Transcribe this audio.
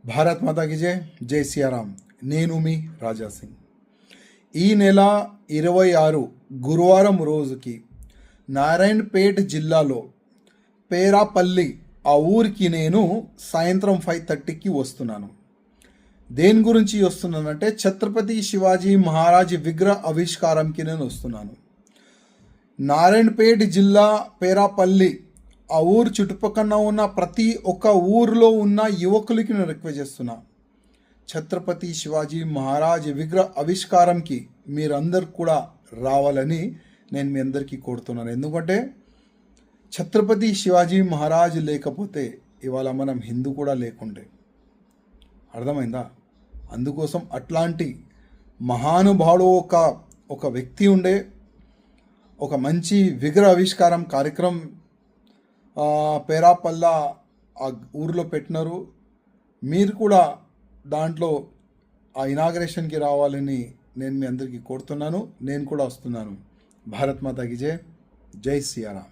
భారత్ మాతాకి జై సియారాం. నేను మీ రాజా సింగ్. ఈ నెల 26 గురువారం రోజుకి నారాయణపేట్ జిల్లాలో పేరాపల్లి ఆ ఊరికి నేను సాయంత్రం 5:30కి వస్తున్నాను. దేని గురించి వస్తున్నానంటే ఛత్రపతి శివాజీ మహారాజ్ విగ్రహ ఆవిష్కారంకి నేను వస్తున్నాను. నారాయణపేట్ జిల్లా పేరాపల్లి ఆ ఊరు చుట్టుపక్కల ఉన్న ప్రతి ఒక్క ఊరిలో ఉన్న యువకులకి నేను రిక్వెస్ట్ చేస్తున్నా, ఛత్రపతి శివాజీ మహారాజ్ విగ్రహ ఆవిష్కారంకి మీరందరు కూడా రావాలని నేను మీ అందరికీ కోరుతున్నాను. ఎందుకంటే ఛత్రపతి శివాజీ మహారాజ్ లేకపోతే ఇవాళ మనం హిందూ కూడా లేకుండే. అర్థమైందా? అందుకోసం అట్లాంటి మహానుభావుడు ఒక వ్యక్తి ఉండే ఒక మంచి విగ్రహ ఆవిష్కారం కార్యక్రమం పేరాపల్లా ఆ ఊరిలో పెట్టినారు. మీరు కూడా దాంట్లో ఆ ఇనాగ్రేషన్కి రావాలని నేను మీ అందరికీ కోరుతున్నాను. నేను కూడా వస్తున్నాను. భారత్ మాతాకి జై సియారాం.